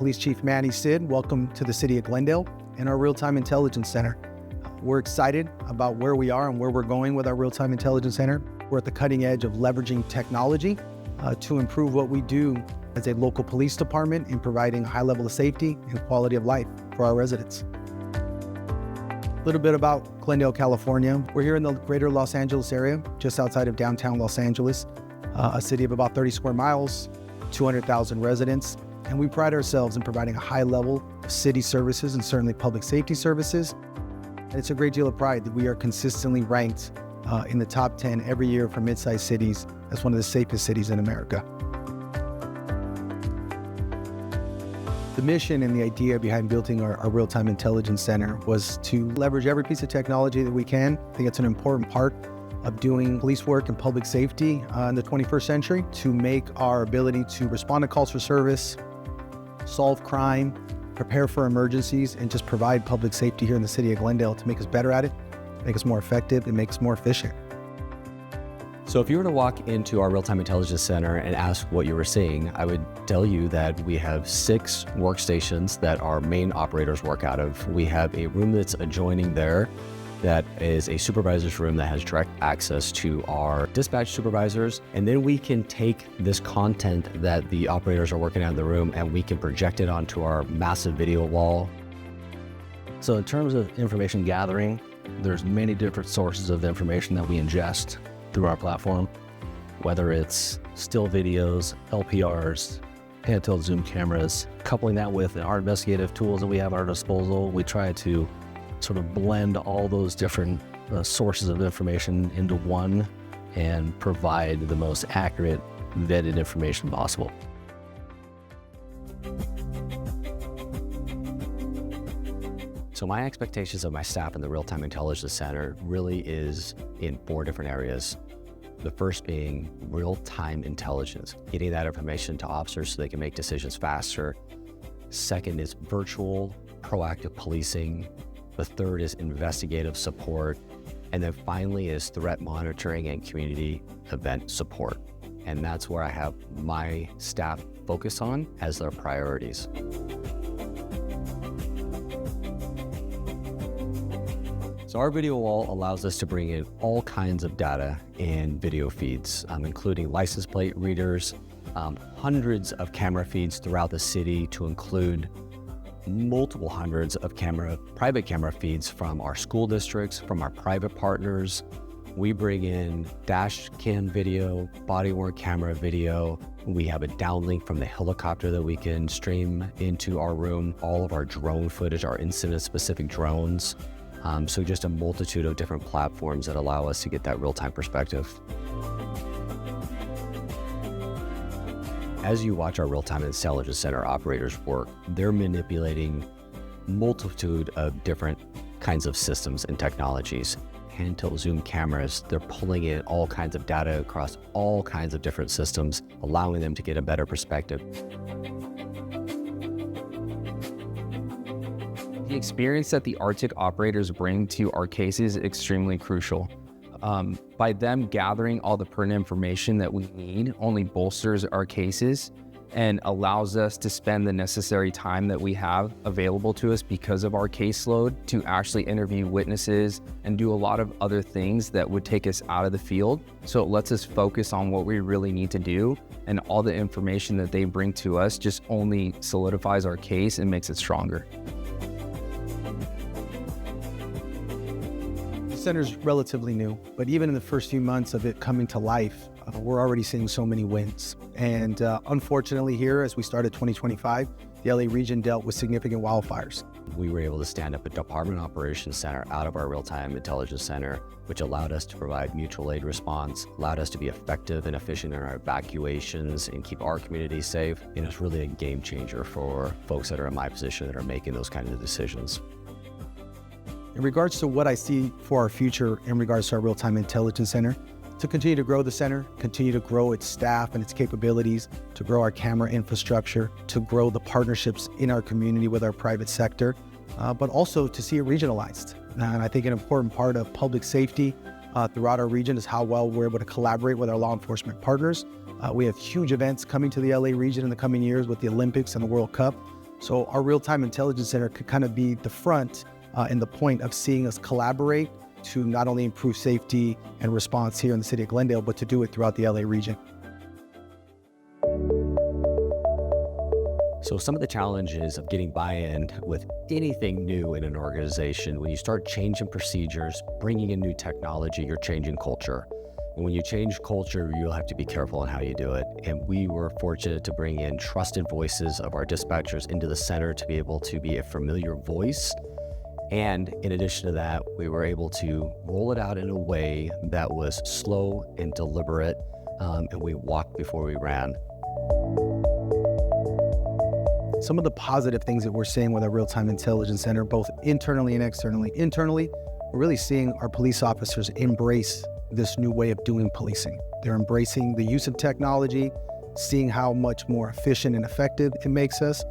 Police Chief Manny. Welcome to the city of Glendale and our Real-Time Intelligence Center. We're excited about where we are and where we're going with our Real-Time Intelligence Center. We're at the cutting edge of leveraging technology to improve what we do as a local police department in providing a high level of safety and quality of life for our residents. A little bit about Glendale, California. We're here in the greater Los Angeles area, just outside of downtown Los Angeles, a city of about 30 square miles, 200,000 residents. And we pride ourselves in providing a high level of city services and certainly public safety services. And it's a great deal of pride that we are consistently ranked in the top 10 every year for mid-sized cities as one of the safest cities in America. The mission and the idea behind building our Real-Time Intelligence Center was to leverage every piece of technology that we can. I think it's an important part of doing police work and public safety in the 21st century to make our ability to respond to calls for service, solve crime, prepare for emergencies, and just provide public safety here in the city of Glendale to make us better at it, make us more effective, and make us more efficient. So if you were to walk into our Real-Time Intelligence Center and ask what you were seeing, I would tell you that we have 6 workstations that our main operators work out of. We have a room that's adjoining there that is a supervisor's room that has direct access to our dispatch supervisors. And then we can take this content that the operators are working out in the room and we can project it onto our massive video wall. So in terms of information gathering, there's many different sources of information that we ingest through our platform, whether it's still videos, LPRs, handheld zoom cameras. Coupling that with our investigative tools that we have at our disposal, we try to sort of blend all those different sources of information into one and provide the most accurate, vetted information possible. So my expectations of my staff in the Real-Time Intelligence Center really is in 4 different areas. The first being real-time intelligence, getting that information to officers so they can make decisions faster. Second is virtual, proactive policing. The third is investigative support. And then finally is threat monitoring and community event support. And that's where I have my staff focus on as their priorities. So our video wall allows us to bring in all kinds of data and video feeds, including license plate readers, hundreds of camera feeds throughout the city to include multiple hundreds of private camera feeds from our school districts, from our private partners. We bring in dash cam video, body-worn camera video. We have a downlink from the helicopter that we can stream into our room, all of our drone footage, our incident-specific drones. So just a multitude of different platforms that allow us to get that real-time perspective. As you watch our Real-Time Intelligence Center operators work, they're manipulating multitude of different kinds of systems and technologies. Handheld zoom cameras, they're pulling in all kinds of data across all kinds of different systems, allowing them to get a better perspective. The experience that the RTIC operators bring to our cases is extremely crucial. By them gathering all the pertinent information that we need only bolsters our cases and allows us to spend the necessary time that we have available to us because of our caseload to actually interview witnesses and do a lot of other things that would take us out of the field. So it lets us focus on what we really need to do, and all the information that they bring to us just only solidifies our case and makes it stronger. The center's relatively new, but even in the first few months of it coming to life, we're already seeing so many wins. And unfortunately here, as we started 2025, the LA region dealt with significant wildfires. We were able to stand up a department operations center out of our Real-Time Intelligence Center, which allowed us to provide mutual aid response, allowed us to be effective and efficient in our evacuations and keep our community safe. And it's really a game changer for folks that are in my position that are making those kinds of decisions. In regards to what I see for our future in regards to our Real-Time Intelligence Center, to continue to grow the center, continue to grow its staff and its capabilities, to grow our camera infrastructure, to grow the partnerships in our community with our private sector, but also to see it regionalized. And I think an important part of public safety throughout our region is how well we're able to collaborate with our law enforcement partners. We have huge events coming to the LA region in the coming years with the Olympics and the World Cup. So our real-time intelligence center could kind of be the front and the point of seeing us collaborate to not only improve safety and response here in the city of Glendale, but to do it throughout the LA region. So some of the challenges of getting buy-in with anything new in an organization, when you start changing procedures, bringing in new technology, you're changing culture. And when you change culture, you'll have to be careful on how you do it. And we were fortunate to bring in trusted voices of our dispatchers into the center to be able to be a familiar voice. And in addition to that, we were able to roll it out in a way that was slow and deliberate, and we walked before we ran. Some of the positive things that we're seeing with our real-time intelligence center, both internally and externally. Internally, we're really seeing our police officers embrace this new way of doing policing. They're embracing the use of technology, seeing how much more efficient and effective it makes us.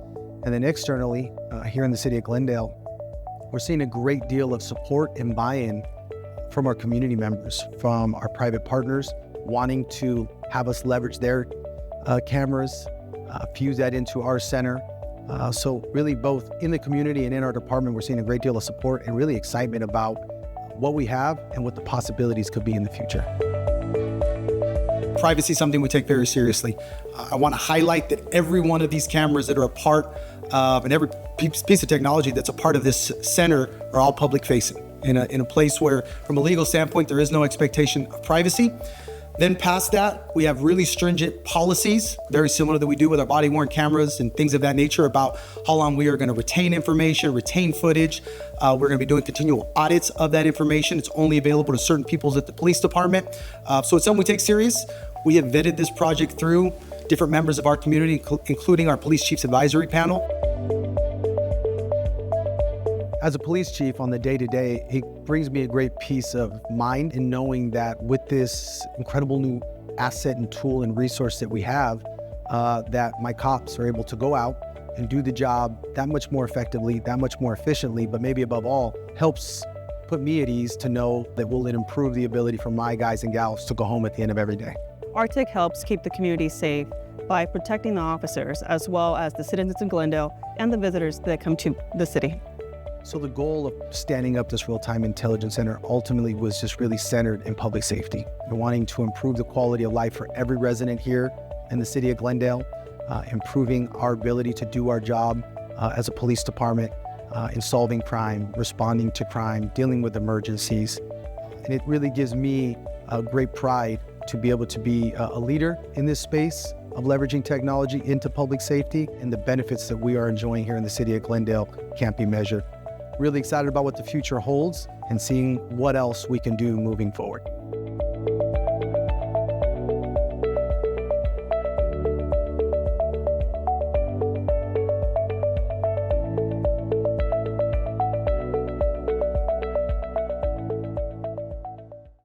And then externally, here in the city of Glendale, we're seeing a great deal of support and buy-in from our community members, from our private partners, wanting to have us leverage their cameras, fuse that into our center. So really both in the community and in our department, we're seeing a great deal of support and really excitement about what we have and what the possibilities could be in the future. Privacy is something we take very seriously. I want to highlight that every one of these cameras that are a part of, and every piece of technology that's a part of this center are all public facing in a place where, from a legal standpoint, there is no expectation of privacy. Then past that, we have really stringent policies, very similar that we do with our body-worn cameras and things of that nature, about how long we are going to retain information, retain footage. We're going to be doing continual audits of that information. It's only available to certain people at the police department. So it's something we take serious. We have vetted this project through different members of our community, including our police chiefs advisory panel. As a police chief on the day-to-day, it brings me a great peace of mind in knowing that with this incredible new asset and tool and resource that we have, that my cops are able to go out and do the job that much more effectively, that much more efficiently, but maybe above all, helps put me at ease to know that will it improve the ability for my guys and gals to go home at the end of every day. RTIC helps keep the community safe by protecting the officers as well as the citizens of Glendale and the visitors that come to the city. So the goal of standing up this real-time intelligence center ultimately was just really centered in public safety and wanting to improve the quality of life for every resident here in the city of Glendale, improving our ability to do our job as a police department in solving crime, responding to crime, dealing with emergencies. And it really gives me a great pride to be able to be a leader in this space of leveraging technology into public safety, and the benefits that we are enjoying here in the city of Glendale can't be measured. Really excited about what the future holds and seeing what else we can do moving forward.